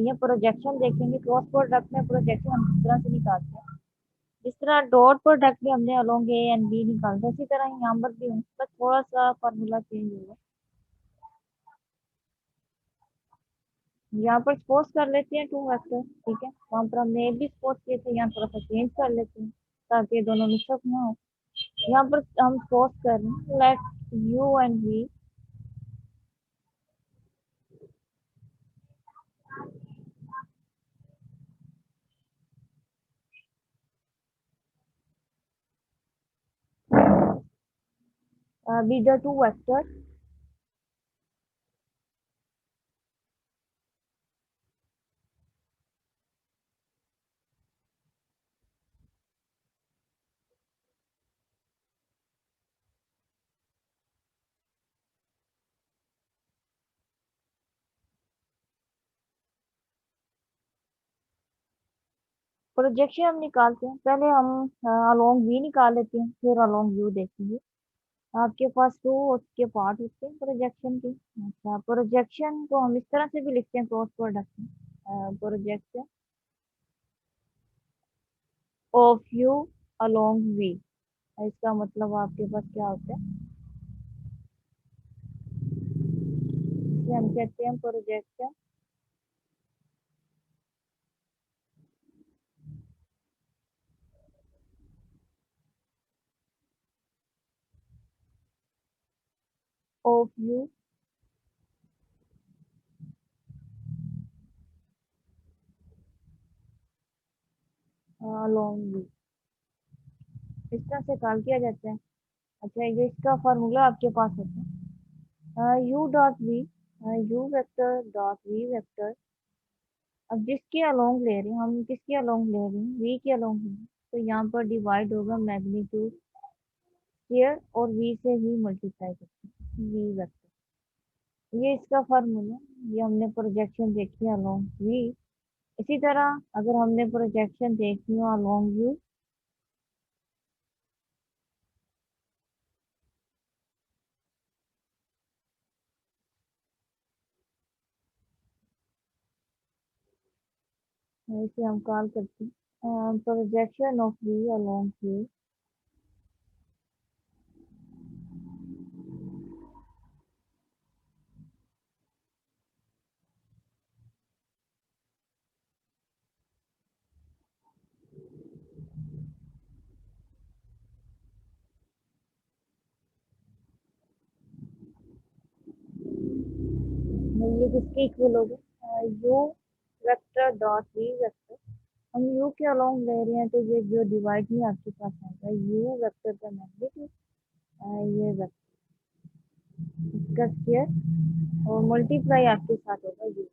करनी है, प्रोजेक्शन देखेंगे। क्रॉस प्रोडक्ट में प्रोजेक्शन हम किस तरह से निकालते हैं, जिस तरह डॉट प्रोडक्ट में हमने अलोंग ए एंड बी निकालते हैं, इसी तरह यहाँ पर भी बस थोड़ा सा फार्मूला चेंज होगा। यहाँ पर सपोज कर लेते हैं 2 वेक्टर, ठीक है। वहाँ पर हमने ए भी सपोज किए थे, यहाँ थोड़ा सा चेंज कर लेते हैं ताकि ये दोनों मिक्सअप ना हो। यहाँ पर हम सपोज कर रहे हैं let u and v be the 2 vector projection हम निकालते हैं। पहले हम अलोंग वी निकाल लेते हैं, फिर अलोंग यू देखेंगे। आपके पास 2 उसके पार्ट होते हैं प्रोजेक्शन के। अच्छा, प्रोजेक्शन को हम इस तरह से भी लिखते हैं क्रॉस प्रोडक्ट में, projection of u along v. इसका मतलब आपके पास क्या होता है, इसे हम कहते हैं projection of u along v. इस तरह से कॉल किया जाता है। अच्छा, ये इसका फार्मूला आपके पास होता है u dot v, u vector dot v vector. अब जिसके अलोंग ले रहे हैं हम, किसके अलोंग ले रहे हैं, वी के अलोंग ले रहे हैं, तो यहाँ पर डिवाइड होगा मैग्नीट्यूड स्क्वायर और वी से ही मल्टीप्लाई करते हैं वी वेक्टर। ये इसका फार्मूला। ये हमने प्रोजेक्शन देखी है अलोंग वी। इसी तरह अगर हमने प्रोजेक्शन देखी हो अलोंग यू, इसे हम कॉल करते हैं projection of v along u. ये किसके इक्वल होगा, u vector dot v vector. हम यू के अलोंग ले रहे हैं तो ये जो डिवाइड में आपके पास आएगा यू वेक्टर का मैग्नीट्यूड, ये वेक्टर इसका स्क्वायर और मल्टीप्लाई आपके साथ होगा यू।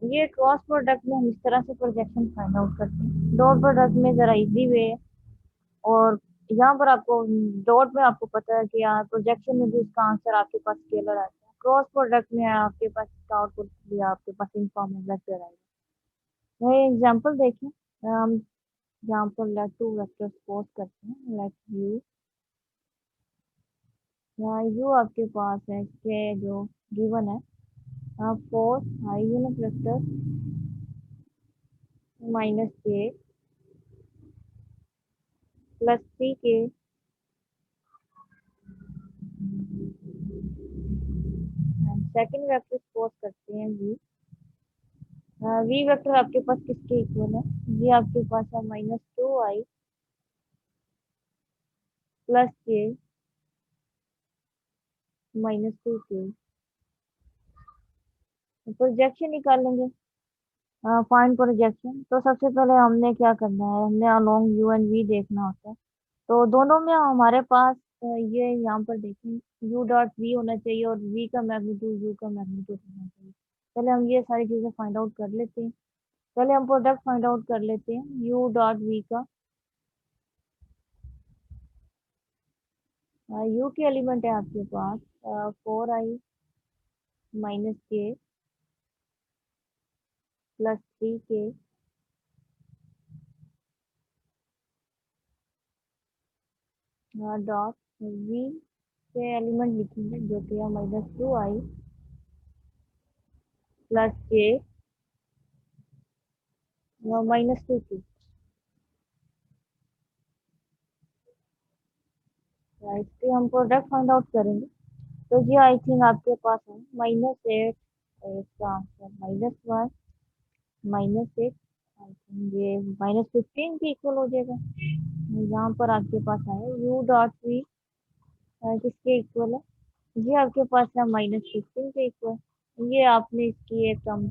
ये क्रॉस प्रोडक्ट में हम इस तरह से प्रोजेक्शन फाइंड आउट करते हैं। डॉट प्रोडक्ट में जरा इजी वे है। और यहाँ पर आपको डॉट में आपको पता है कि यहाँ प्रोजेक्शन में भी उसका आंसर आपके पास स्केलर आता है। क्रॉस प्रोडक्ट में आपके पास इसका आउटपुट भी आपके पास इनफॉर्म वेक्टर आएगा। मैं एग्जांपल देखें, हम यहाँ पर लेट 2 वेक्टर सपोज करते हैं लेट यू। यहाँ यू आपके पास है, इसके जो गिवन है 4 high unit vector -k +3k। Second vector suppose करते हैं वी। वी वेक्टर आपके पास किसके इक्वल है, ये आपके पास है -2i +k -2k। प्रोजेक्शन निकालेंगे, फाइंड प्रोजेक्शन। तो सबसे पहले हमने क्या करना है, हमने अलोंग यू एंड वी देखना होता है। तो दोनों में हमारे पास ये यहाँ पर देखें यू डॉट वी होना चाहिए और वी का मैग्नीट्यूड यू का मैग्नीट्यूड होना चाहिए। पहले हम ये सारी चीजें फाइंड आउट कर लेते हैं। पहले हम प्रोडक्ट फाइंड आउट कर लेते हैं यू डॉट वी का। यू के एलिमेंट है आपके पास 4i -k +3k dot v के एलिमेंट लिखेंगे जो कि है -2i +k -2 की। इसके हम प्रोडक्ट फाइंड आउट करेंगे। तो ये आई थिंक आपके पास है -8, इसका आंसर -1 -6, आई थिंक ये -15 के इक्वल हो जाएगा। यहाँ पर आपके पास है यू डॉट वी किसके इक्वल है, ये आपके पास है -15 के इक्वल। ये आपने इसकी एक टर्म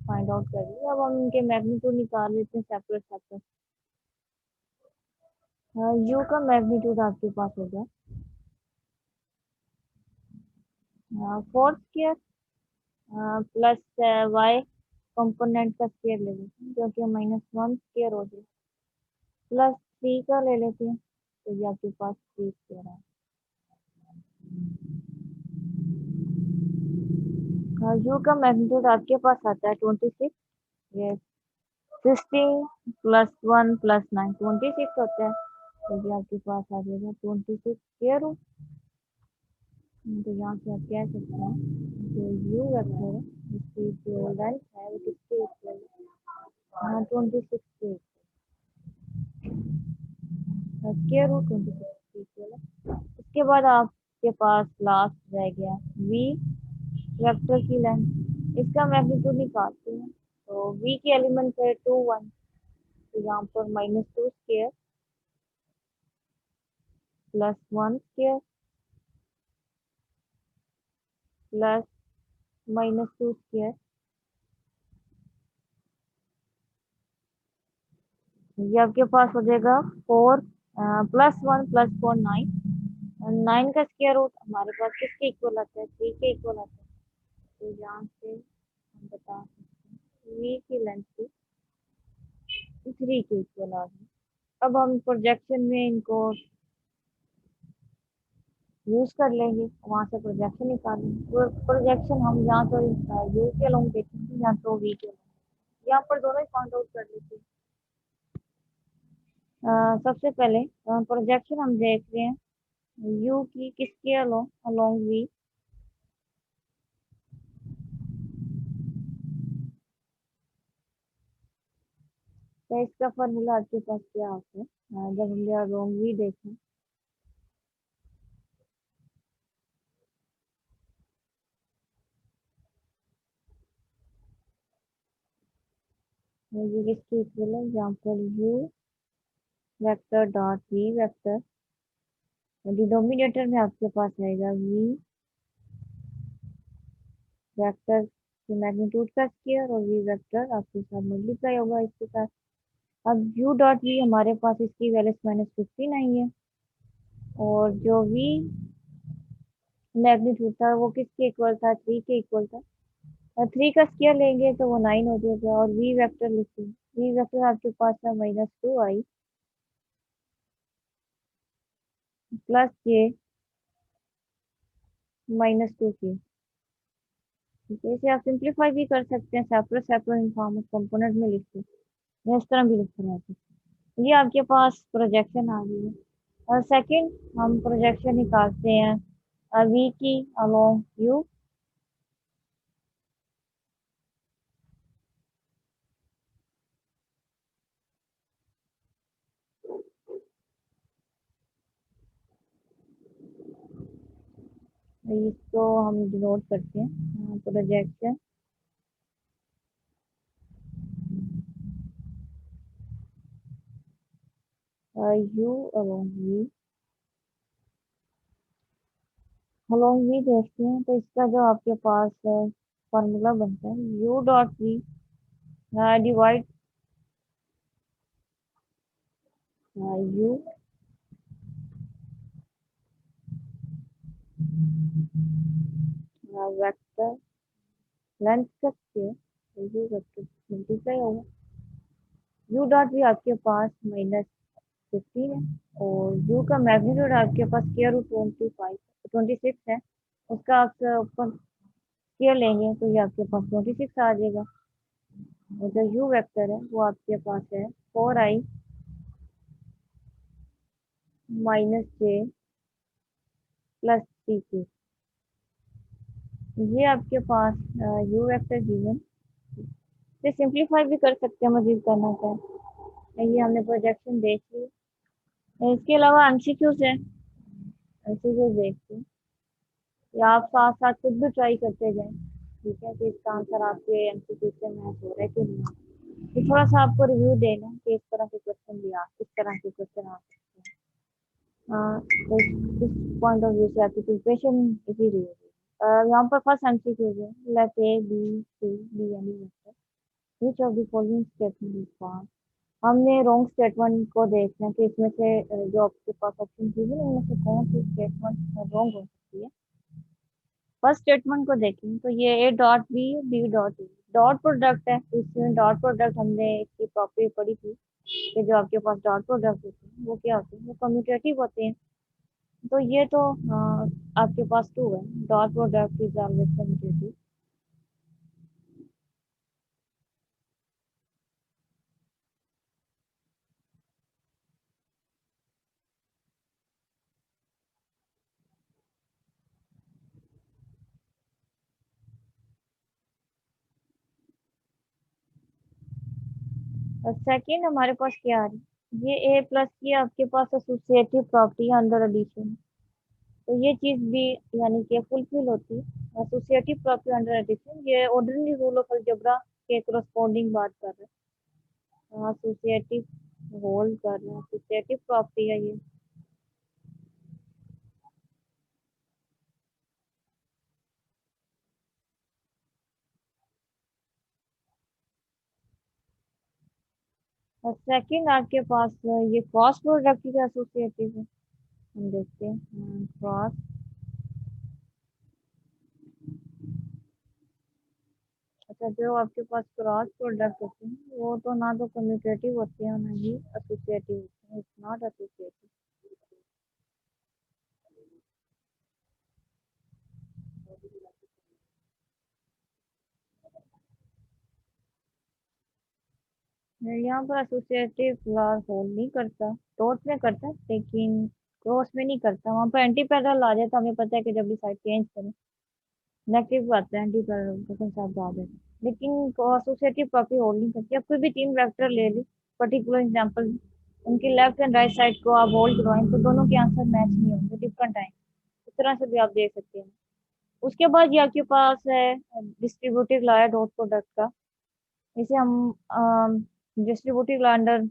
फाइंड आउट कर ली। अब हम इनके मैग्नीट्यूड निकाल लेते हैं सेपरेट सेपरेट। यू का मैग्नीट्यूड आपके पास हो गया 4 स्क्वायर प्लस वाई कंपोनेंट का स्क्वायर ले लेते हैं, जो कि -1 स्क्वायर हो जाए, प्लस 3 का ले लेते हैं, तो ये आपके पास 3 स्क्वायर है। यू का मैग्नीट्यूड आपके पास आता है 26, ये 16 +1 +9 26 होता है, तो ये आपके पास आ जाएगा 26 स्क्वायर रूट। तो यहाँ से आप कह सकते हैं जो यू वेक्टर है इसकी जो लेंथ है वो किसके इक्वल है, 26 के स्क्वायर रूट 26 के इक्वल है। उसके बाद आपके पास लास्ट रह गया वी वेक्टर की लेंथ, इसका मैग्नीट्यूड निकालते हैं। तो वी की एलिमेंट है 2 1, तो यहाँ पर -2 स्क्वायर +1 स्क्वायर प्लस -2 स्क्वायर, ये आपके पास हो जाएगा 4 +1 +4 9, 9 का स्क्वायर रूट हमारे पास किसके इक्वल आता है, 3 के इक्वल आता है। तो यहाँ से हम बता सकते हैं वी की लेंथ की 3 के इक्वल आ गई। अब हम प्रोजेक्शन में इनको यूज कर लेंगे, वहां से प्रोजेक्शन निकालेंगे। प्रोजेक्शन हम यहाँ तो यू के अलोंग देखेंगे या तो वी के अलोंग, यहाँ पर दोनों ही फाइंड आउट कर लेते हैं। सबसे पहले प्रोजेक्शन हम देख रहे हैं यू की किसके अलोंग, अलोंग वी। तो इसका फॉर्मूला आपके पास क्या होता है, जब हम अलोंग वी देखें, ये किसके इक्वल है, यहाँ पर u vector dot v vector, denominator में आपके पास आएगा वी वेक्टर की मैग्नीट्यूड का स्क्वायर और वी वेक्टर आपके साथ मल्टीप्लाई होगा इसके साथ। अब यू डॉट वी हमारे पास इसकी वैल्यू -15 आई है, और जो वी मैग्नीट्यूड था वो किसके इक्वल था, 3 के इक्वल था। और 3 का स्क्वायर लेंगे तो वो 9 हो जाएगा, और वी वेक्टर लिखेंगे, वी वेक्टर आपके पास है -2 आई प्लस के -2 के। ठीक है, इसे आप सिंप्लीफाई भी कर सकते हैं, सेपरेट सेपरेट इनफॉर्म कंपोनेंट में लिख के, या इस तरह भी लिख रहे हैं। ये आपके पास प्रोजेक्शन आ गई है। और सेकंड हम प्रोजेक्शन निकालते हैं वी की अलोंग यू। इसको हम डिनोट करते हैं projection u along v. Along v देखते हैं तो इसका जो आपके पास फॉर्मूला बनता है u dot v divide u vector length का स्क्वायर, यू वेक्टर मल्टीप्लाई होगा। यू डॉट वी आपके पास -15 है, और यू का मैग्नीट्यूड आपके पास स्क्वायर रूट 26 है, उसका आप ऊपर स्क्वायर लेंगे तो ये आपके पास 26 आ जाएगा। और जो यू वेक्टर है वो आपके पास है 4i -j +3k। ये आपके पास यू वेक्टर गिवन इसे सिंप्लीफाई भी कर सकते हैं मजीद करना चाहे। ये हमने प्रोजेक्शन देख ली। इसके अलावा एमसीक्यूज है, एमसीक्यूज देखते हैं, या आप साथ साथ खुद भी ट्राई करते जाएं। ठीक है, कि इसका आंसर आपके एमसीक्यू से मैच हो रहा है कि नहीं। तो थोड़ा सा आपको रिव्यू देना कि इस तरह के क्वेश्चन भी आ इस तरह के क्वेश्चन आ सकते हैं। तो इस पॉइंट ऑफ व्यू से आपकी प्रिपरेशन इजी रहेगी। यहाँ पर फर्स्ट एमसीक्यूज है, let a b c d any vector which of the following statement is false. हमने रॉन्ग स्टेटमेंट को देखना है कि इसमें से जो आपके पास ऑप्शन थी उनमें से कौन सी स्टेटमेंट रॉन्ग हो सकती है। फर्स्ट स्टेटमेंट को देखें तो ये a dot b b dot a dot product है। तो इसमें डॉट प्रोडक्ट हमने इसकी प्रॉपर्टी पढ़ी थी कि जो आपके पास डॉट प्रोडक्ट होते हैं वो क्या होते हैं, वो कम्यूटेटिव होते हैं। तो ये तो आपके पास टू है, dot product is always commutative. और सेकेंड हमारे पास क्या आ रही है, ये ए प्लस की आपके पास एसोसिएटिव प्रॉपर्टी है अंडर एडिशन। तो ये चीज भी यानी कि फुलफिल होती है, एसोसिएटिव प्रॉपर्टी अंडर एडिशन। ये ऑर्डिनरी रूल ऑफ अलजेब्रा के करस्पॉन्डिंग बात कर रहे हैं, एसोसिएटिव होल्ड कर रहे हैं, एसोसिएटिव प्रॉपर्टी है ये। और सेकंड आपके पास ये क्रॉस प्रोडक्ट की एसोसिएटिव है। हम देखते हैं क्रॉस। अच्छा, जो आपके पास क्रॉस प्रोडक्ट होते हैं वो तो ना तो कम्यूटेटिव होते हैं ना ही एसोसिएटिव होते हैं, इट्स नॉट एसोसिएटिव। यहाँ पर एसोसिएटिव क्लॉज होल्ड नहीं करता, डॉट में करता है लेकिन क्रॉस में नहीं करता। वहाँ पर एंटी पैरेलल आ जाए तो हमें पता है कि जब भी साइड चेंज करें नेगेटिव आता है, एंटी पैरेलल का कंसेप्ट आ जाता है। लेकिन एसोसिएटिव प्रॉपर्टी होल्ड नहीं करती। अब कोई भी तीन वेक्टर ले ली पर्टिकुलर एग्जांपल, उनकी लेफ्ट एंड राइट साइड को आप होल्ड करवाएं तो दोनों के आंसर मैच नहीं होंगे, डिफरेंट आएंगे। इस तरह से भी आप देख सकते हैं। उसके बाद ये आपके पास है डिस्ट्रीब्यूटिव लॉ है डॉट प्रोडक्ट का। इसे हम डिस्ट्रीब्यूटिव लॉ अंडर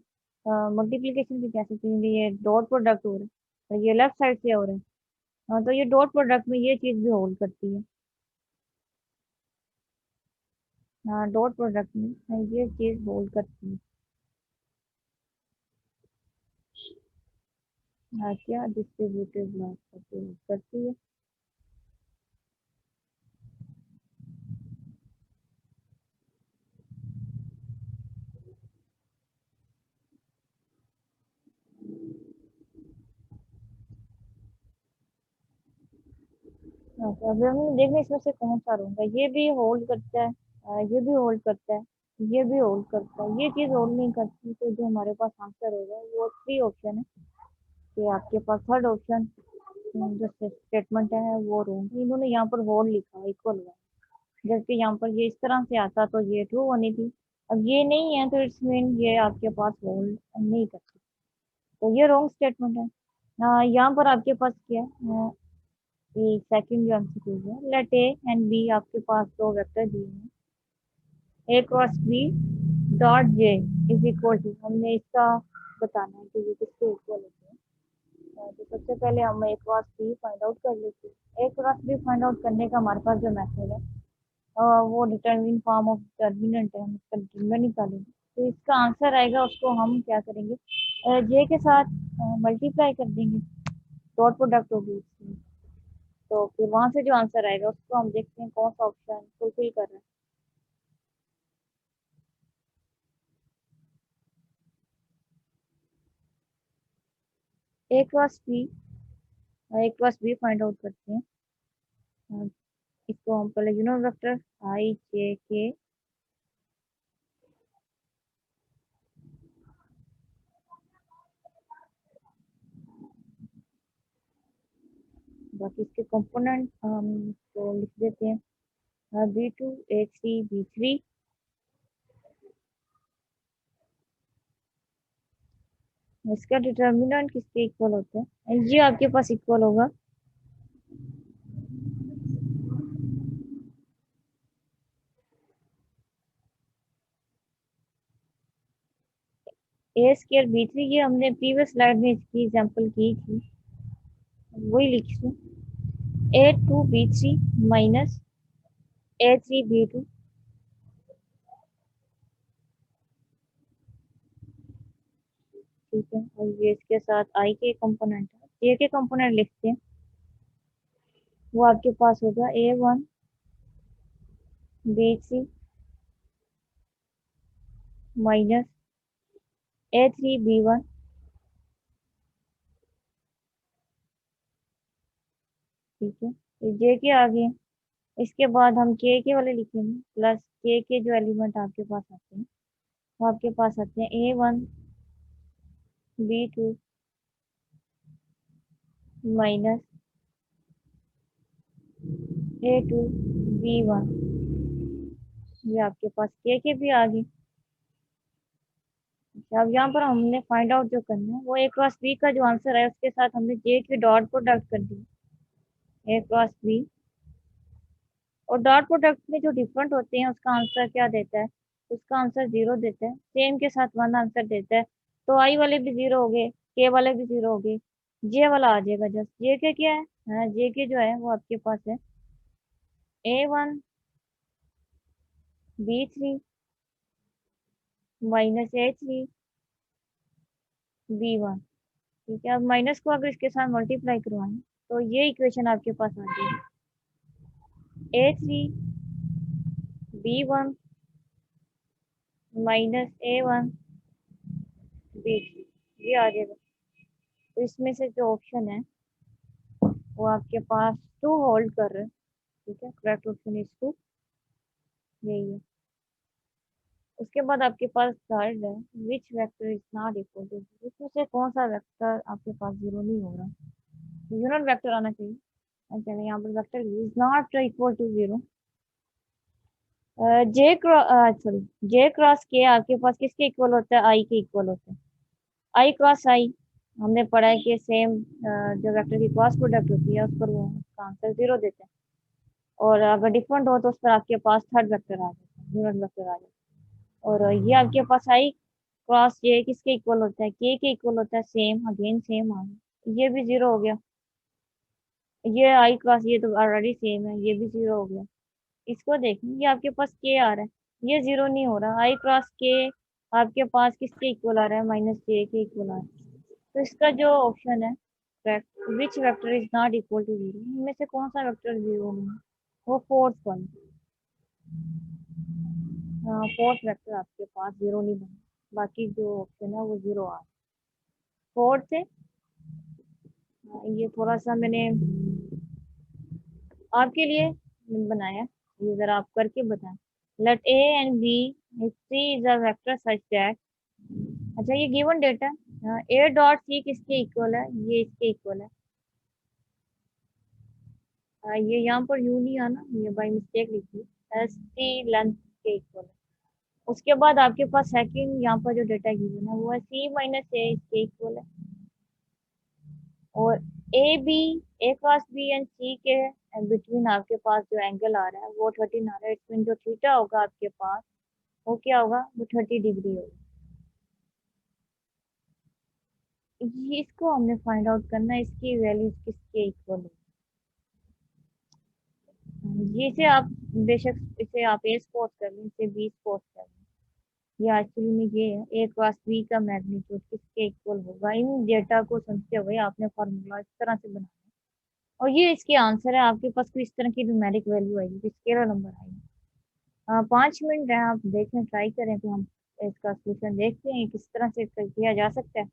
मल्टीप्लीकेशन भी कह सकते हैं। ये डॉट प्रोडक्ट हो रहा है और ये लेफ्ट साइड से हो रहा है। तो ये डॉट प्रोडक्ट में ये चीज भी होल्ड करती है। हाँ, डॉट प्रोडक्ट में ये चीज होल्ड करती है। हाँ, क्या डिस्ट्रीब्यूटिव लॉ करती है। हाँ, तो अभी हम देखने इसमें से कौन सा रहूंगा। ये भी होल्ड करता है, ये भी होल्ड करता है, ये भी होल्ड करता है, ये चीज होल्ड नहीं करती। तो जो हमारे पास आंसर होगा वो थ्री ऑप्शन है। कि आपके पास थर्ड ऑप्शन जो स्टेटमेंट है वो रॉन्ग। इन्होंने यहाँ पर होल्ड लिखा इक्वल हुआ, जबकि यहाँ पर ये इस तरह से आता तो ये ट्रू होनी थी। अब ये नहीं है तो इट्स मीन ये आपके पास होल्ड नहीं करती। तो ये रॉन्ग स्टेटमेंट है। यहाँ पर आपके पास क्या है, सेकंड जो एमसीक्यू है, लेट ए एंड बी आपके पास दो वेक्टर दिए हैं, A cross B dot J is equal to. हमने इसका बताना है कि ये किसके इक्वल होते हैं। तो सबसे पहले हम ए क्रॉस बी फाइंड आउट कर लेते हैं। A cross B find out करने का हमारे पास जो मेथड है वो डिटरमिन फॉर्म ऑफ डिटर्मिनेंट है, हम इसका डिटरमिनेंट निकालेंगे। तो इसका आंसर आएगा उसको हम क्या करेंगे, जे के साथ मल्टीप्लाई कर देंगे, डॉट प्रोडक्ट होगी इसमें। तो फिर वहां से जो आंसर आएगा उसको हम देखते हैं कौन सा ऑप्शन फुलफिल कर रहा है। ए cross B, A cross B find out करते हैं। अ, इसको हम पहले यूनिट वेक्टर आई जे के, बाकी इसके कंपोनेंट हम तो लिख देते हैं b two a three b three इसका डिटर्मिनेंट किसके इक्वल होता है, ये आपके पास इक्वल होगा ए स्केयर बी थ्री, ये हमने प्रीवियस स्लाइड में इसकी एग्जांपल की थी, वही लिखी हूँ। A two B three minus A three B two, ठीक है। और ये इसके साथ आई के कंपोनेंट है, ए के कंपोनेंट लिखते हैं, वो आपके पास होगा ए one B three minus A three B one, ठीक है। तो जे के आगे इसके बाद हम के वाले लिखेंगे, प्लस के जो एलिमेंट आपके पास आते हैं वो आपके पास आते हैं A one B two minus A two B one, ये आपके पास के भी आ गए। अच्छा, अब यहाँ पर हमने फाइंड आउट जो करना है वो ए क्रॉस बी का जो आंसर है उसके साथ हमने जे की डॉट प्रोडक्ट कर दी, ए क्रॉस बी। और डॉट प्रोडक्ट में जो डिफरेंट होते हैं उसका आंसर क्या देता है, उसका आंसर जीरो देता है, सेम के साथ वन आंसर देता है। तो आई वाले भी जीरो हो गए, के वाले भी जीरो हो गए, जे वाला आ जाएगा जस्ट। जे के क्या है, हाँ जे के जो है वो आपके पास है ए one B three minus A three B one, ठीक है। अब माइनस को अगर इसके साथ मल्टीप्लाई करवाएं तो ये इक्वेशन आपके पास आ जाएगी ए थ्री बी वन माइनस ए वन बी थ्री, ये आ जाएगा। तो इसमें से जो ऑप्शन है वो आपके पास टू होल्ड कर रहे हैं, ठीक है। करेक्ट ऑप्शन इज टू, यही है। उसके बाद आपके पास थर्ड है, which vector is not equal to zero, इसमें से कौन सा वेक्टर आपके पास जीरो नहीं हो रहा, यूनिट वेक्टर आना चाहिए। चलिए यहाँ पर vector is not equal to zero. J cross sorry j cross के आपके पास किसके इक्वल होता है, आई के इक्वल होता है। आई क्रॉस आई हमने पढ़ा है कि सेम जो वेक्टर की क्रॉस प्रोडक्ट होती है उस पर वो उसका आंसर जीरो देते हैं। और अगर डिफरेंट हो तो उस पर आपके पास थर्ड वेक्टर आ जाता है, यूनिट वेक्टर आ जाता है। और ये आपके पास आई क्रॉस ये किसके इक्वल होता है, के इक्वल होता है, सेम अगेन सेम आ गया, ये भी जीरो हो गया। ये आई क्रॉस ये तो ऑलरेडी सेम है, ये भी जीरो हो गया। इसको देखें, ये आपके पास के आ रहा है, ये जीरो नहीं हो रहा, आई क्रॉस के आपके पास किसके इक्वल आ रहा है, माइनस जे के इक्वल आ रहा है। तो इसका जो ऑप्शन है correct, which vector is not equal to zero, इनमें से कौन सा वेक्टर जीरो नहीं है, वो फोर्थ वन। हाँ फोर्थ वेक्टर आपके पास जीरो नहीं बना, बाकी जो ऑप्शन है वो जीरो आ रहा है। फोर्थ है, ये थोड़ा सा मैंने आपके लिए बनाया, ये जरा आप करके बताएं। Let a and b c is a vector such that, अच्छा ये गिवन डेटा है, ए डॉट सी किसके इक्वल है, ये इसके इक्वल है। ये यहाँ पर यू नहीं आना, ये बाई मिस्टेक लिखी, एस टी लेंथ के इक्वल है। उसके बाद आपके पास सेकंड यहाँ पर जो डेटा गिवन है वो है सी माइनस ए, इसके इक्वल है। और A B, A cross B and C के बिटवीन आपके पास जो एंगल आ रहा है वो 13 आ रहा है, इसमें जो थीटा होगा आपके पास वो क्या होगा, वो 30 डिग्री होगा। ये इसको हमने फाइंड आउट करना है, इसकी वैल्यूज किसके इक्वल है। ये से आप बेशक इसे आप ए स्पॉट कर लें, इसे बी स्पॉट कर लें, ये एक्चुअली में ये है ए क्रॉस बी का मैग्नीट्यूड किसके इक्वल होगा। इन डेटा को समझते हुए आपने फार्मूला इस तरह से बनाना है और ये इसके आंसर है। आपके पास कोई इस तरह की न्यूमेरिक वैल्यू आएगी, स्केलर नंबर आएगी। 5 मिनट है, आप देखें ट्राई करें तो हम इसका सोल्यूशन देखते हैं किस तरह से किया जा सकता है।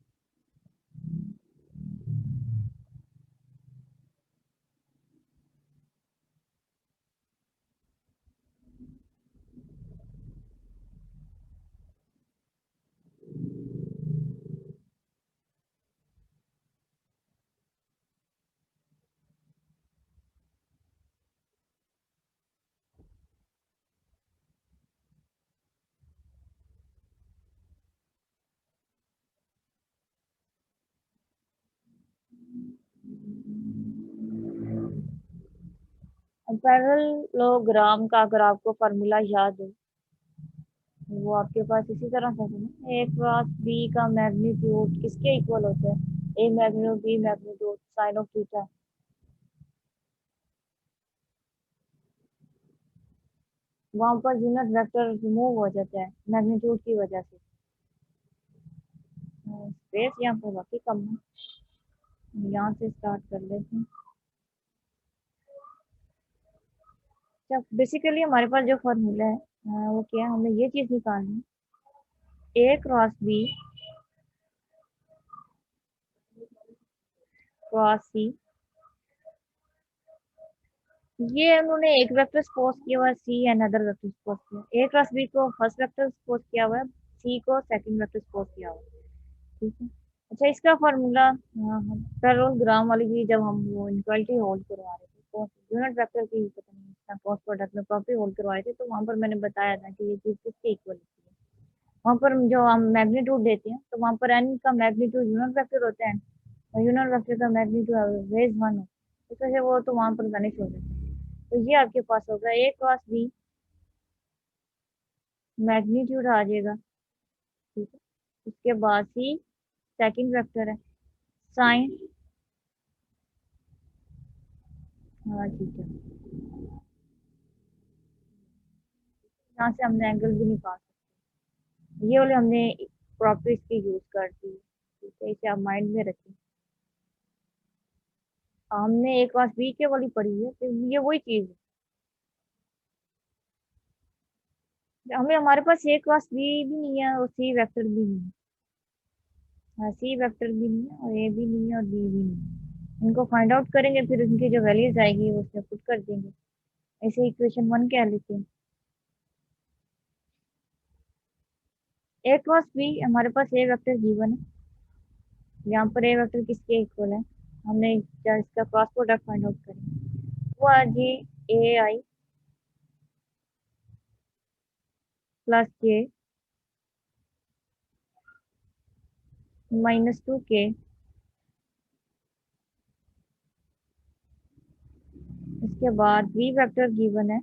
पैरेललोग्राम का अगर आपको फार्मूला याद हो, वो आपके पास इसी तरह से है ना, ए क्रॉस बी का मैग्नीट्यूड किसके इक्वल होता है, A magnitude B magnitude sine of theta. वहां पर यूनिट वेक्टर रिमूव हो जाता है मैग्नीट्यूड की वजह से। स्पेस यहाँ पर बाकी कम है, यहाँ से स्टार्ट कर लेते हैं। अच्छा, बेसिकली हमारे पास जो फॉर्मूला है वो क्या है, हमें ये चीज निकालनी है, ए क्रॉस बी क्रॉस सी। ये उन्होंने एक वेक्टर सपोज किया हुआ है, सी अनदर वेक्टर सपोज किया, ए क्रॉस बी को फर्स्ट वेक्टर सपोज किया हुआ है, सी को सेकंड वेक्टर सपोज किया हुआ है। ठीक है। अच्छा, इसका फॉर्मूला पैरेललोग्राम वाली भी जब हम वो इनक्वालिटी होल्ड करवा रहे थे तो यूनिट वेक्टर की पता नहीं क्रॉस प्रोडक्ट में प्रॉपर्टी होल्ड करवाए थे, तो वहां पर मैंने बताया था कि ये चीज किसके इक्वल होती है। वहां पर जो हम मैग्नीट्यूड देते हैं तो वहां पर एन का मैग्नीट्यूड यूनिट वेक्टर होता है, और यूनिट वेक्टर का मैग्नीट्यूड ऑलवेज 1 है, इस वजह से वो तो वहां पर वनिश हो जाता है। तो ये आपके पास होगा ए क्रॉस बी मैग्नीट्यूड आ जाएगा। ठीक है। उसके बाद सी सेकंड वेक्टर है, साइन, हाँ ठीक है, यहाँ से हमने एंगल भी निकाल सकते हैं। ये वाले हमने प्रॉपर्टीज की यूज कर दी। ठीक है, इसे आप माइंड में रखें। हमने एक बार बी के वाली पढ़ी है, तो ये वही चीज है। हमें हमारे पास ए क्रॉस बी भी नहीं है और सी वेक्टर भी नहीं है। हाँ, सी वेक्टर भी नहीं है और ए भी नहीं है और बी भी नहीं है। इनको फाइंड आउट करेंगे, फिर उनकी जो वैल्यूज आएगी वो उसमें पुट कर देंगे। ऐसे इक्वेशन 1 कह लेते हैं। ए क्रॉस बी हमारे पास ए वेक्टर गिवन है, यहाँ पर ए वेक्टर किसके इक्वल है, हमने इसका क्रॉस प्रोडक्ट फाइंड आउट करेंगे। वो आ जी ए आई प्लस के -2 के, इसके बाद वी वेक्टर गिवन है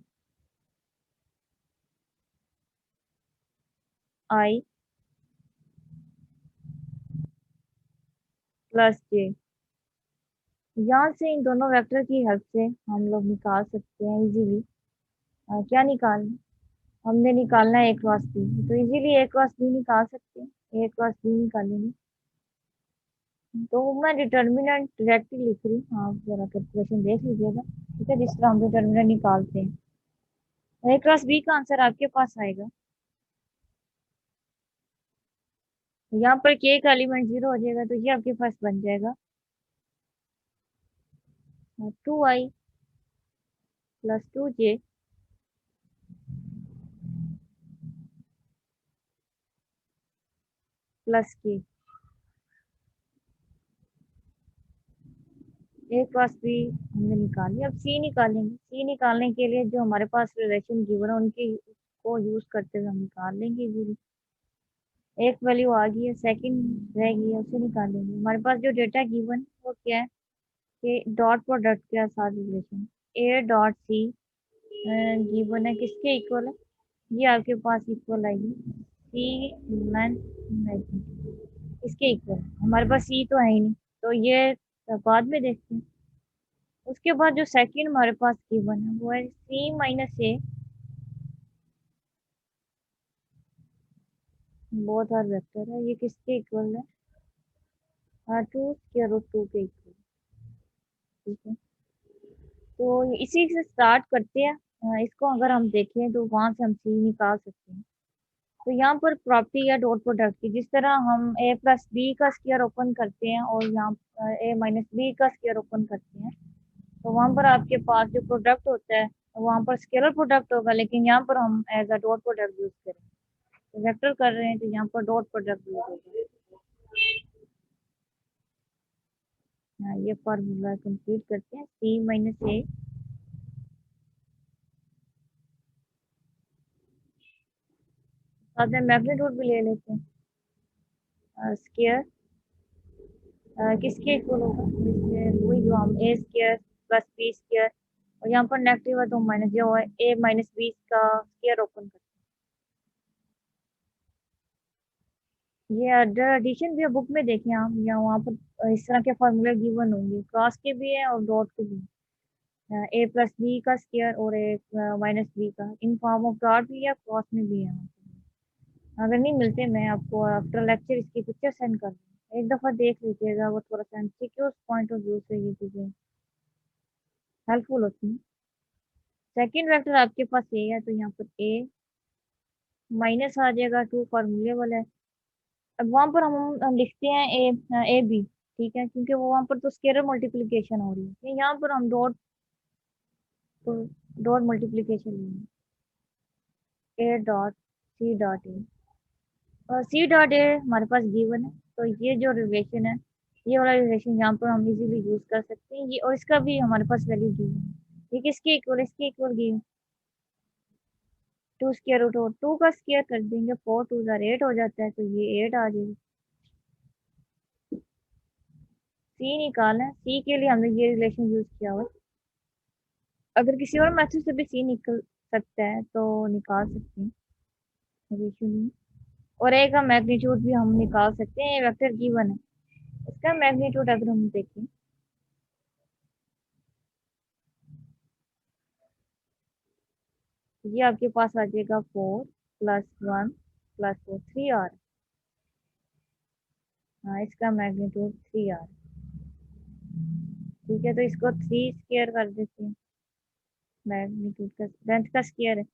आई प्लस जे। यहाँ से इन दोनों वेक्टर की हेल्प से हम लोग निकाल सकते हैं इजीली। क्या निकालना, हमने निकालना है ए क्रॉस बी, तो इजीली ए क्रॉस बी निकाल सकते हैं। ए क्रॉस बी निकालेंगे तो मैं डिटर्मिनेंट डायरेक्टली लिख रही हूँ, आप जरा कैलकुलेशन देख लीजिएगा। ठीक है, जिस तरह हम डिटर्मिनेंट निकालते हैं, ए क्रॉस बी का आंसर आपके पास आएगा। यहाँ पर के का एलिमेंट 0 हो जाएगा, तो ये आपके पास बन जाएगा 2i प्लस 2j प्लस के। ए क्रॉस बी हमने निकाली, अब सी निकालेंगे। सी निकालने के लिए जो हमारे पास रिलेशन गिवन है उनकी को यूज करते हुए हम निकाल लेंगे इजीली। एक वैल्यू आ गई है, सेकंड रह गई है, उसे निकालेंगे। हमारे पास जो डेटा गिवन वो क्या है कि डॉट प्रोडक्ट के साथ relation a dot c given है, किसके इक्वल है, ये आपके पास इक्वल आएगी सी मैन इसके इक्वल। हमारे पास सी तो है ही नहीं, तो ये बाद में देखते हैं। उसके बाद जो सेकंड हमारे पास गिवन है वो है सी माइनस ए, बहुत आर वेक्टर है, ये किसके इक्वल है, 2 स्क्वायर रूट 2 के इक्वल। ठीक है, तो इसी से स्टार्ट करते हैं। इसको अगर हम देखें तो वहां से हम सी निकाल सकते हैं। तो यहाँ पर प्रॉपर्टी है डॉट प्रोडक्ट की, जिस तरह हम ए प्लस बी का स्क्वायर ओपन करते हैं और यहाँ ए माइनस बी का स्क्वायर ओपन करते हैं, तो वहां पर आपके पास जो प्रोडक्ट होता है वहां पर स्केलर प्रोडक्ट होगा, लेकिन यहाँ पर हम as a dot product use करें। तो वेक्टर कर रहे हैं तो यहाँ पर डॉट प्रोडक्ट यूज होगा। हाँ, ये फॉर्मूला कंप्लीट करते हैं, सी माइनस ए साथ में मैग्नीट्यूड भी ले लेते हैं, स्केयर किसके इक्वल होगा, वही जो हम ए स्केयर प्लस बी स्केयर और यहाँ पर नेगेटिव है तो माइनस जो है a माइनस बी का स्क्वायर ओपन करते हैं। ये एडिशन भी बुक में देखें आप, या वहाँ पर इस तरह के फॉर्मूले गिवन होंगे, क्रॉस के भी है और डॉट के भी है। ए प्लस बी का स्क्वायर और ए माइनस बी का इन फॉर्म ऑफ डॉट भी है, क्रॉस में भी है। अगर नहीं मिलते मैं आपको आफ्टर लेक्चर इसकी पिक्चर सेंड कर दूँगी, एक दफ़ा देख लीजिएगा, वो थोड़ा सा एमसीक्यूज पॉइंट ऑफ व्यू से ये चीज़ें हेल्पफुल होती हैं। सेकंड वेक्टर आपके पास ए है तो यहाँ पर ए माइनस आ जाएगा, टू फार्मूले वाला है। अब वहाँ पर हम लिखते हैं ए बी, ठीक है, क्योंकि वो वहाँ पर तो स्केलर मल्टीप्लिकेशन हो रही है, यहाँ पर हम डॉट मल्टीप्लिकेशन लेंगे, ए डॉट सी डॉट ए। और सी डॉट ए हमारे पास गिवन है, तो ये जो रिलेशन है, ये वाला रिलेशन यहाँ पर हम इजीली यूज कर सकते हैं ये, और इसका भी हमारे पास वैल्यू गिवन है। ये किसके इक्वल, इसके equal given, two square root और टू का स्क्वायर कर देंगे, फोर टू जार एट हो जाता है, तो ये एट आ जाएगा। सी निकालना है, सी के लिए हमने ये रिलेशन यूज किया हुआ है। अगर किसी और मेथड से भी सी निकल सकता है तो निकाल सकते हैं, इशू नहीं। और ए का मैग्नीट्यूड भी हम निकाल सकते हैं, ये वेक्टर गिवन है, इसका मैग्नीट्यूड अगर हम देखें, ये आपके पास आ जाएगा four plus one plus four, three r. हाँ, इसका मैग्नीट्यूड थ्री आर। ठीक है, तो इसको थ्री स्क्वायर कर देते हैं, मैग्नीट्यूड का लेंथ का स्क्वायर है,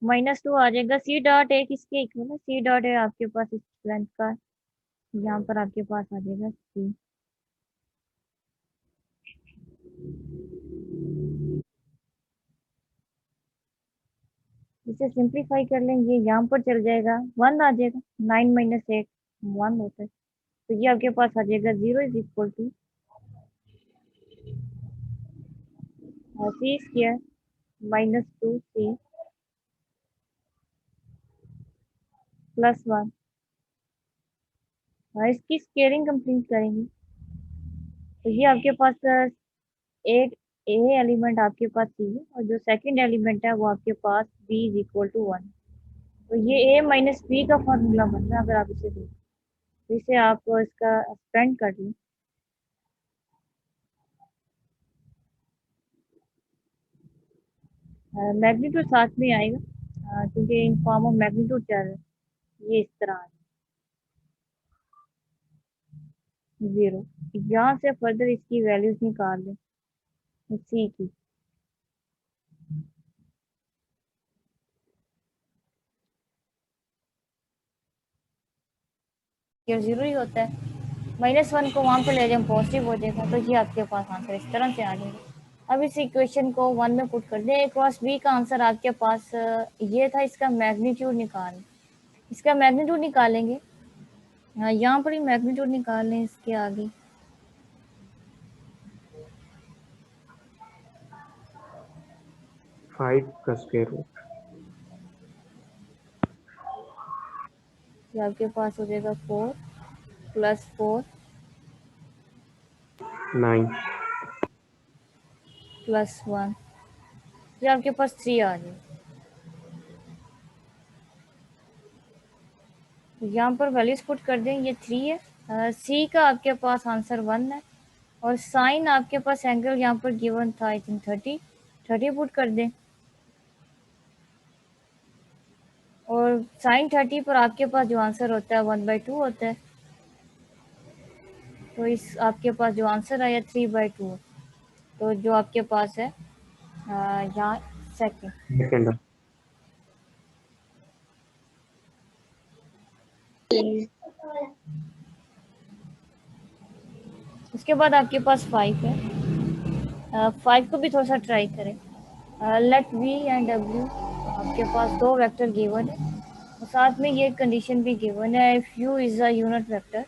माइनस टू आ जाएगा। सी डॉट ए किसके इक्वल है, सी डॉट ए आपके पास इस लेंथ का, यहाँ पर आपके पास आ जाएगा सी। इसे सिंप्लीफाई कर लेंगे, यहाँ पर चल जाएगा, वन आ जाएगा, नाइन माइनस एट वन होता है, तो ये आपके पास आ जाएगा zero is equal to c square minus two c plus one. इसकी स्केयरिंग कंप्लीट करेंगे, तो ये आपके पास एक ए एलिमेंट आपके पास सी है, और जो सेकंड एलिमेंट है वो आपके पास B is equal to one. तो ये ए माइनस बी का फॉर्मूला बन रहा है, अगर आप इसे देखें, तो इसे आप इसका एक्सपेंड कर लें, मैग्नीट्यूड साथ में आएगा, क्योंकि इन फॉर्म ऑफ मैग्नीट्यूड चल रहा है, ये इस तरह आ जीरो। यहाँ से फर्दर इसकी वैल्यूज निकाल लें सी की, ये जीरो ही होता है, माइनस वन को वहाँ पर ले जाए पॉजिटिव हो जाएगा, तो ये आपके पास आंसर इस तरह से आ जाएगा। अब इस इक्वेशन को वन में पुट कर दें, ए क्रॉस बी का आंसर आपके पास ये था, इसका मैग्नीट्यूड निकाल, इसका मैग्नीट्यूड निकालेंगे, यहाँ पर ही मैग्नीट्यूड निकाल लें इसके आगे, फाइव का स्क्वायर रूट, ये आपके पास हो जाएगा four plus four nine, plus one, ये आपके पास थ्री आ जाएगा। यहाँ पर वैल्यूज पुट कर दें, ये थ्री है, सी का आपके पास आंसर वन है, और साइन आपके पास एंगल यहाँ पर गिवन था I think thirty, thirty put कर दें, और साइन थर्टी पर आपके पास जो आंसर होता है वन बाई टू होता है, तो इस आपके पास जो आंसर आया थ्री बाई टू, तो जो आपके पास है यहाँ सेकेंड। सेकेंड, उसके बाद आपके पास फाइव है, फाइव को भी थोड़ा सा ट्राई करें, लेट वी एंड डब्ल्यू, आपके पास दो वेक्टर गिवन है, और साथ में ये कंडीशन भी गिवन है, if U is a unit vector,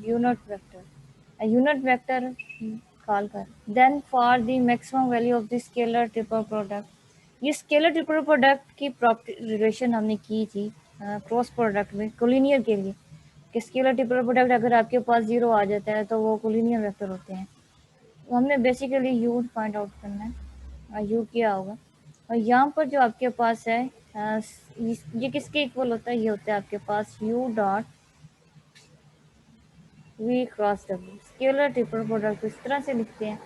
unit vector, unit vector call कर, then for the maximum value of the scalar triple product. ये स्केलर ट्रिपल प्रोडक्ट की प्रॉपर्टी रिलेशन हमने की थी क्रॉस प्रोडक्ट में कोलिनियर के लिए, कि स्केलर ट्रिपल प्रोडक्ट अगर आपके पास जीरो आ जाता है तो वो कोलिनियर वेक्टर होते हैं, तो हमने बेसिकली यू फाइंड आउट करना है। यू किया होगा। और यहाँ पर जो आपके पास है ये किसके इक्वल होता है, ये होता है आपके पास U dot V cross W. Scalar triple product इस तरह से लिखते हैं,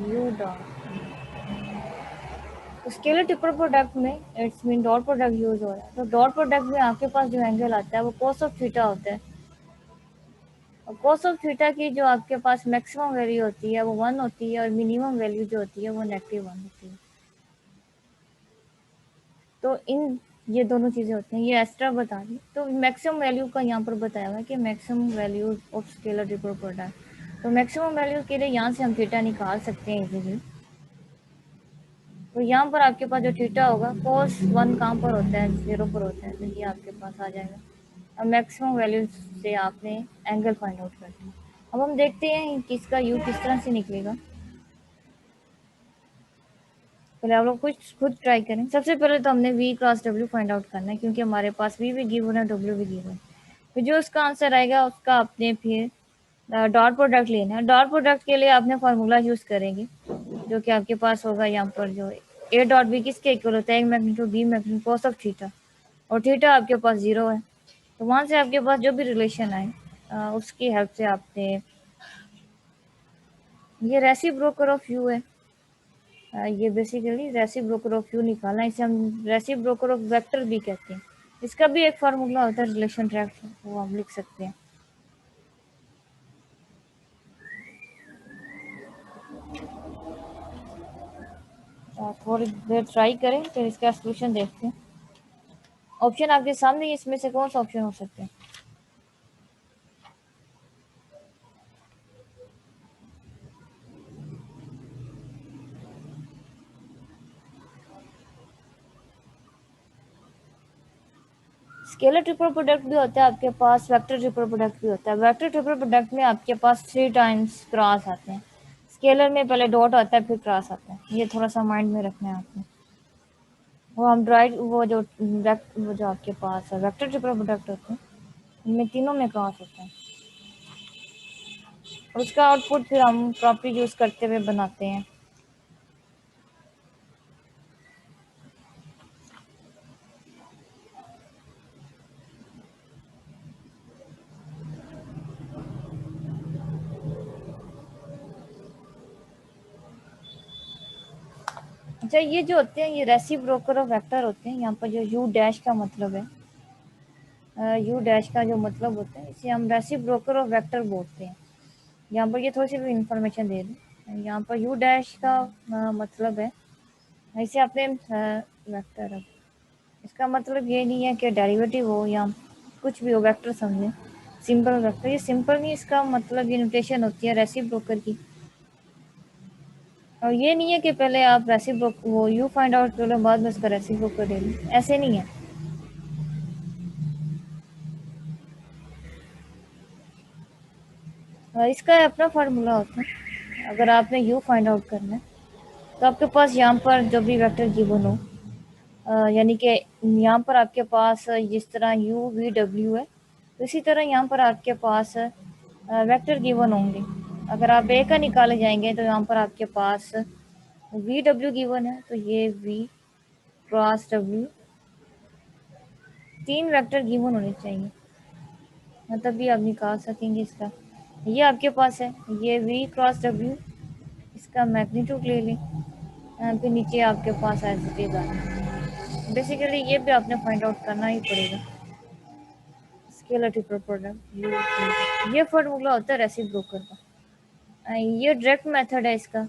यू डॉट। तो स्केलर ट्रिपल प्रोडक्ट में it's mean dot product use हो रहा है, तो डॉट प्रोडक्ट में आपके पास जो एंगल आता है वो cos ऑफ थीटा होता है। और cos ऑफ थीटा की जो आपके पास मैक्सिमम वैल्यू होती है वो 1 होती है, और मिनिमम वैल्यू जो होती है वो -1 होती है। तो इन ये दोनों चीज़ें होती हैं, ये एक्स्ट्रा बता दी। तो मैक्सिमम वैल्यू का यहाँ पर बताया हुआ है कि maximum value of scalar triple product. तो मैक्सिमम वैल्यू के लिए यहाँ से हम थीटा निकाल सकते हैं इजीली। तो यहाँ पर आपके पास जो थीटा होगा cos 1 कहाँ पर होता है, 0 पर होता है, तो ये आपके पास आ जाएगा। अब मैक्सिमम वैल्यू से आपने एंगल फाइंड आउट कर दिया। अब हम देखते हैं कि इसका यू किस तरह से निकलेगा। पहले आप लोग कुछ खुद ट्राई करें। सबसे पहले तो हमने v cross w find out करना है, क्योंकि हमारे पास v भी गिवन है, w भी गिवन है। फिर जो उसका आंसर आएगा उसका आपने फिर डॉट प्रोडक्ट लेना है। डॉट प्रोडक्ट के लिए आपने फार्मूला यूज़ करेंगे, जो कि आपके पास होगा यहाँ पर जो a डॉट b किसके इक्वल होता है, एक magnitude b magnitude cos of theta, और थीटा आपके पास 0 है। तो वहाँ से आपके पास जो भी रिलेशन आए उसकी हेल्प से आपने ये रेसिप्रोकल ऑफ यू है, ये बेसिकली रेसिप्रोकल ऑफ यू निकालना है। इसे हम रेसिप्रोकल ऑफ वेक्टर भी कहते हैं। इसका भी एक फार्मूला होता है रिलेशन ट्रैक, वो हम लिख सकते हैं। थोड़ी देर ट्राई करें फिर इसका सोल्यूशन देखते हैं। ऑप्शन आपके सामने ही, इसमें से कौन सा ऑप्शन हो सकता है। स्केलर ट्रिपल प्रोडक्ट भी होता है आपके पास, वेक्टर ट्रिपल प्रोडक्ट भी होता है। वेक्टर ट्रिपल प्रोडक्ट में आपके पास 3 टाइम्स क्रॉस आते हैं। स्केलर में पहले डॉट आता है फिर क्रॉस आता है, ये थोड़ा सा माइंड में रखना है आपने। वो हम ड्राइव वो जो आपके पास है वेक्टर ट्रिपल प्रोडक्ट होते हैं, इनमें तीनों में क्रॉस होता है, और उसका आउटपुट फिर हम प्रॉपर्टी यूज़ करते हुए बनाते हैं। अच्छा, ये जो होते हैं ये रेसिप्रोकल ऑफ वेक्टर होते हैं। यहाँ पर जो यू डैश का मतलब है, यू डैश का जो मतलब होता है इसे हम रेसिप्रोकल ऑफ वेक्टर बोलते हैं। यहाँ पर ये थोड़ी सी भी इंफॉर्मेशन दे दें। यहाँ पर यू डैश का मतलब है, इसे अपने वेक्टर, इसका मतलब ये नहीं है कि डेरिवेटिव हो या कुछ भी हो, वेक्टर समझें, सिंपल वेक्टर। ये सिंपल नहीं, इसका मतलब ये नोटेशन होती है रेसिप्रोकल की। और ये नहीं है कि पहले आप रेसिप्रोकल वो यू फाइंड आउट कर लो बाद में उसका रेसिप्रोकल ले लो, ऐसे नहीं है। इसका अपना फार्मूला होता है। अगर आपने यू फाइंड आउट करना है तो आपके पास यहाँ पर जो भी वेक्टर गिवन हो, यानी कि यहाँ पर आपके पास जिस तरह यू वी डब्ल्यू है, तो इसी तरह यहाँ पर आपके पास वेक्टर गिवन होंगे। अगर आप ए का निकाले जाएंगे तो यहाँ पर आपके पास वी डब्ल्यू गिवन है, तो ये वी क्रॉस डब्ल्यू 3 वेक्टर गिवन होने चाहिए, मतलब भी आप निकाल सकेंगे इसका। ये आपके पास है, ये वी क्रॉस डब्ल्यू, इसका मैग्नीट्यूड ले लें, फिर नीचे आपके पास एज इट इज आ जाए। बेसिकली ये भी आपने फाइंड आउट करना ही पड़ेगा। स्केलर ट्रिपल प्रोडक्ट ये फार्मूला होता है रेसिप्रोकल का। ये डायरेक्ट मेथड है इसका।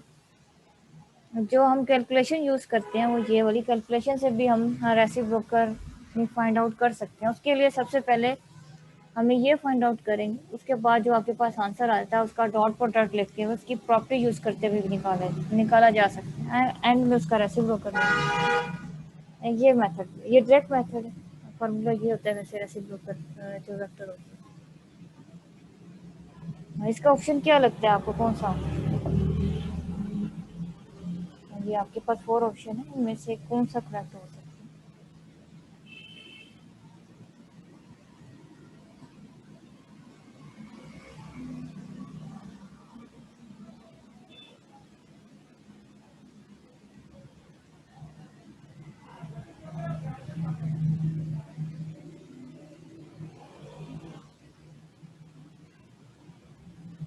जो हम कैलकुलेशन यूज़ करते हैं वो ये वाली कैलकुलेशन से भी हम रेसिप्रोकल फाइंड आउट कर सकते हैं। उसके लिए सबसे पहले हमें ये फाइंड आउट करेंगे, उसके बाद जो आपके पास आंसर आता है उसका डॉट प्रोडक्ट लेके हुए उसकी प्रॉपर्टी यूज़ करते हुए भी निकाला जा सकता है, एंड में उसका रेसिप्रोकल। ये मेथड, ये डायरेक्ट मेथड है। फार्मूला ये होता है वैसे रेसिप्रोकल जो वेक्टर होता है। इसका ऑप्शन क्या लगता है आपको, कौन सा? ये आपके पास 4 ऑप्शन है, इनमें से कौन सा करेक्ट हो सकता है?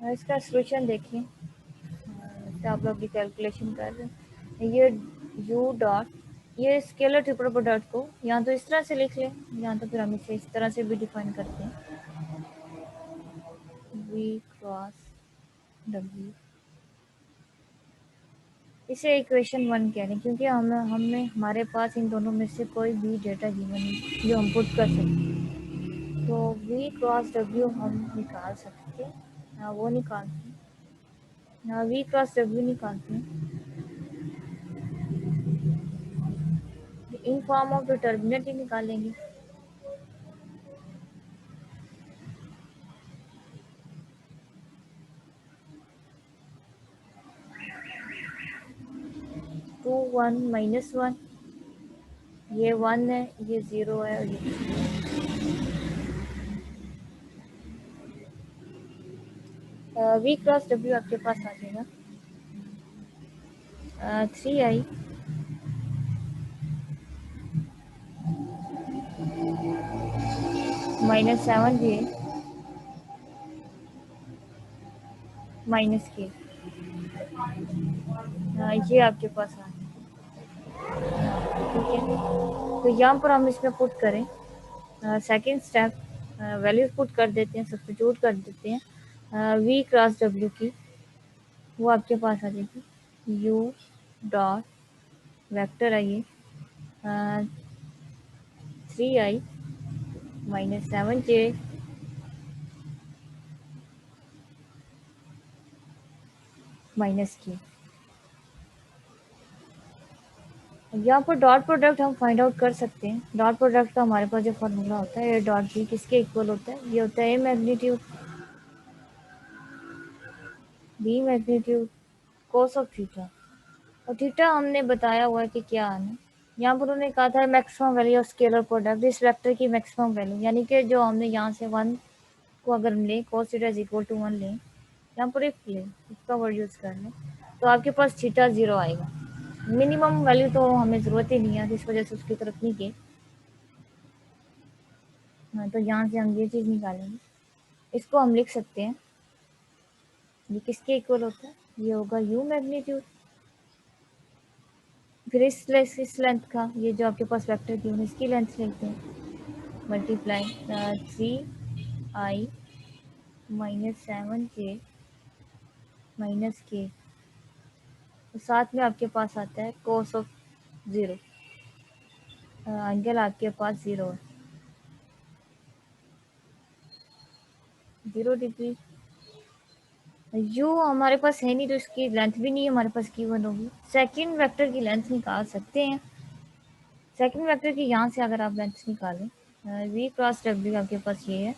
इसका सोल्यूशन देखिए। तो आप लोग की कैलकुलेशन कर रहे हैं, ये यू डॉट, ये स्केलर ट्रिपल प्रोडक्ट को यहाँ तो इस तरह से लिख लें, यहाँ तो फिर हम इसे इस तरह से भी डिफाइन करते हैं, वी क्रॉस डब्ल्यू। इसे इक्वेशन 1 कह रहे हैं क्योंकि हमें हमारे पास इन दोनों में से कोई भी डेटा गिवन नहीं जो हम पुट कर सकते हैं। तो वी क्रॉस डब्ल्यू हम निकाल सकते हैं, वो निकालते हैं, वी क्रॉस डब्ल्यू निकालते हैं इन फॉर्म ऑफ डिटर्मिनेंट ही निकालेंगे। 2 1 -1, ये 1 है, ये 0 है, और ये वी क्रॉस डब्ल्यू आपके पास आ जाएगा 3i -7j -k, ये आपके पास आ ठीक है। तो यहाँ पर हम इसमें पुट करें, सेकेंड स्टेप वैल्यूज पुट कर देते हैं, सब्स्टिट्यूट कर देते हैं वी क्रॉस डब्ल्यू की, वो आपके पास आ जाएगी यू डॉट वेक्टर है ये 3i -7j -k। यहाँ पर डॉट प्रोडक्ट हम फाइंड आउट कर सकते हैं। डॉट प्रोडक्ट का हमारे पास जो फॉर्मूला होता है, ए डॉट बी किसके इक्वल होता है, ये होता है A magnitude B magnitude cos of theta, और थीटा हमने बताया हुआ है कि क्या आना है। यहाँ पर उन्होंने कहा था maximum value of scalar product इस वेक्टर की मैक्सिमम वैल्यू, यानी कि जो हमने यहाँ से 1 को अगर हम लें cos theta is equal to 1 लें, यहाँ पर इफ लें, इसका वर्ड यूज़ कर लें, तो आपके पास थीटा 0 आएगा। मिनिमम वैल्यू तो हमें ज़रूरत ही नहीं है, इस वजह से उसकी तरफ नहीं गए। हाँ, तो यहाँ से हम ये चीज़ निकालेंगे, इसको हम लिख सकते हैं, ये किसके इक्वल होता है, ये होगा यू मैग्नीट्यूड, फिर इस लेंथ का, ये जो आपके पास वेक्टर की इसकी लेंथ लिखते हैं, मल्टीप्लाई 3i -7j -k, तो साथ में आपके पास आता है कोस ऑफ 0, एंगल आपके पास 0 है, 0 डिग्री। यू हमारे पास है नहीं तो इसकी लेंथ भी नहीं हमारे पास गिवन होगी। सेकंड वेक्टर की लेंथ निकाल सकते हैं, सेकंड वेक्टर की यहाँ से अगर आप लेंथ निकालें, वी क्रॉस डब्ल्यू आपके पास ये है,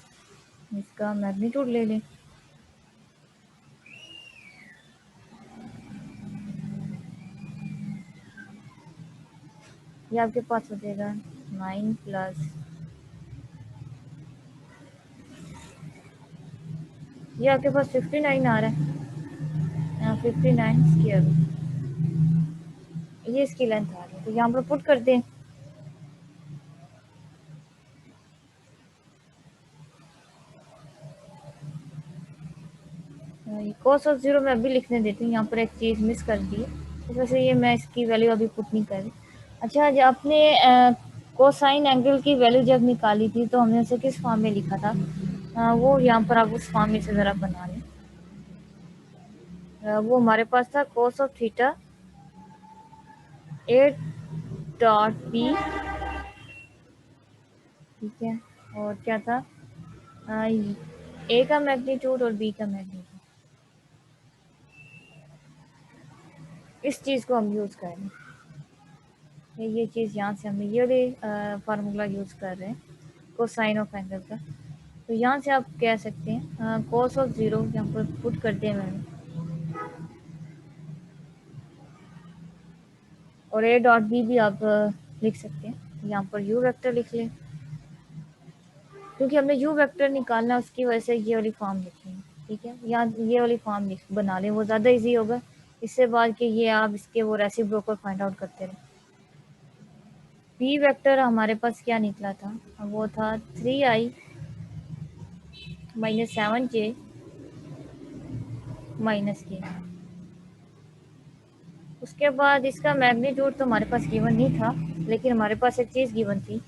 इसका मैग्नीट्यूड ले लें, ये आपके पास हो जाएगा 9 प्लस, ये आपके पास 59 आ रहा है, 59 स्क्वायर, ये इसकी लेंथ आ रही है, तो यहाँ पर पुट कर दें, कोस ऑफ 0 मैं अभी लिखने देती हूँ, यहाँ पर एक चीज़ मिस कर दी है, इस वजह से ये मैं इसकी वैल्यू अभी पुट नहीं कर रही। अच्छा, जब आपने कोसाइन एंगल की वैल्यू जब निकाली थी तो हमने उसे किस फॉर्म में लिखा था, वो यहाँ पर आप उस फॉर्म में से ज़रा बना लें। वो हमारे पास था cos of theta a dot b, ठीक है, और क्या था, ए का मैग्नीट्यूड और बी का मैग्नीट्यूड, इस चीज़ को हम यूज़ कर रहे हैं, ये चीज़ यहाँ से हमने ये वाली फार्मूला यूज़ कर रहे हैं कोसाइन ऑफ एंगल का। तो यहाँ से आप कह सकते हैं कोस ऑफ 0 यहाँ पर पुट कर दिया मैंने, और ए डॉट बी भी आप लिख सकते हैं, यहाँ पर यू वेक्टर लिख लें, क्योंकि हमने यू वेक्टर निकालना है उसकी वजह से ये वाली फॉर्म लिखेंगे, ठीक है, यहाँ ये वाली फॉर्म लिख बना लें, वो ज़्यादा इजी होगा, इससे बाद कि ये आप इसके वो रेसिप्रोकल फाइंड आउट करते रहें। पी वेक्टर हमारे पास क्या निकला था, वो था 3i -7j माइनस के। उसके बाद इसका मैग्नीट्यूड तो हमारे पास गिवन नहीं था, लेकिन हमारे पास एक चीज़ गिवन थी,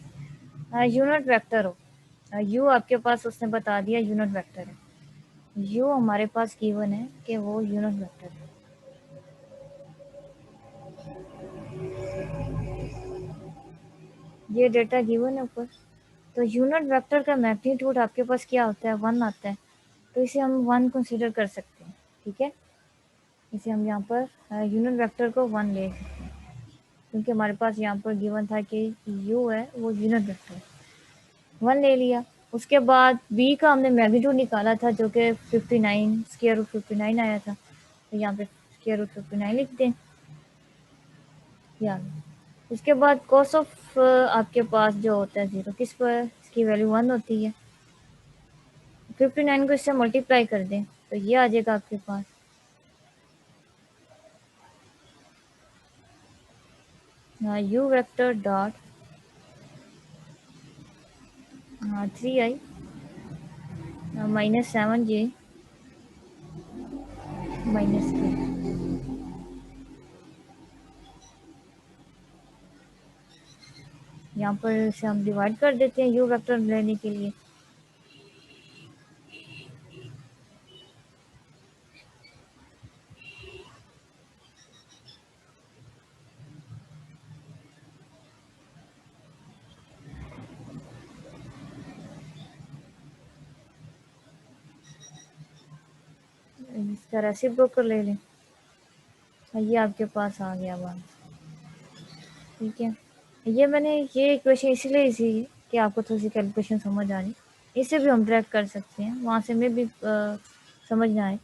यूनिट वेक्टर हो। यू आपके पास उसने बता दिया यूनिट वेक्टर है। यू हमारे पास गिवन है कि वो यूनिट वेक्टर है। ये डेटा गिवन है ऊपर। तो यूनिट वेक्टर का मैग्नीट्यूड आपके पास क्या होता है, 1 आता है। तो इसे हम 1 कंसीडर कर सकते हैं, ठीक है। इसे हम यहाँ पर यूनिट वेक्टर को 1 ले सकते हैं, क्योंकि हमारे पास यहाँ पर गिवन था कि यू है वो यूनिट वेक्टर है। 1 ले लिया। उसके बाद बी का हमने मैग्नीट्यूड निकाला था, जो कि 59 स्क्वायर रूट 59 आया था। तो यहाँ पे स्क्वायर रूट 59 लिख दें यार। उसके बाद कॉस ऑफ आपके पास जो होता है 0, किस पर इसकी वैल्यू 1 होती है। 59 को इससे मल्टीप्लाई कर दें तो ये आ जाएगा आपके पास U vector dot 3i minus 7j minus K. यहाँ पर इसे हम डिवाइड कर देते हैं यू वेक्टर लेने के लिए। इसका रेसिप्रोकल ले लें। ये आपके पास आ गया बात, ठीक है। ये मैंने ये इक्वेशन इसलिए इसी कि आपको थोड़ी सी कैलकुलेशन समझ आ जाए। इसे भी हम ट्रैक कर सकते हैं, वहाँ से में भी समझ ना आए।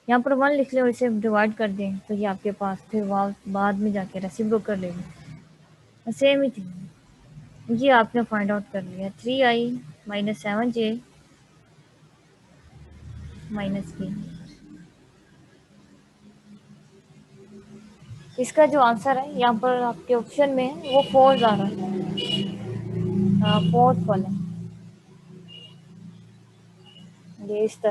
यहाँ पर 1 लिख लें और इसे डिवाइड कर दें तो ये आपके पास फिर वहाँ बाद में जाके रेसिप्रोकल ले लें। सेम ही थी। ये आपने फाइंड आउट कर लिया 3i माइनस 7j माइनस के। इसका जो आंसर है यहाँ पर आपके ऑप्शन में है वो 4 आ रहा है, फोर्थ वाला। ये इस तरह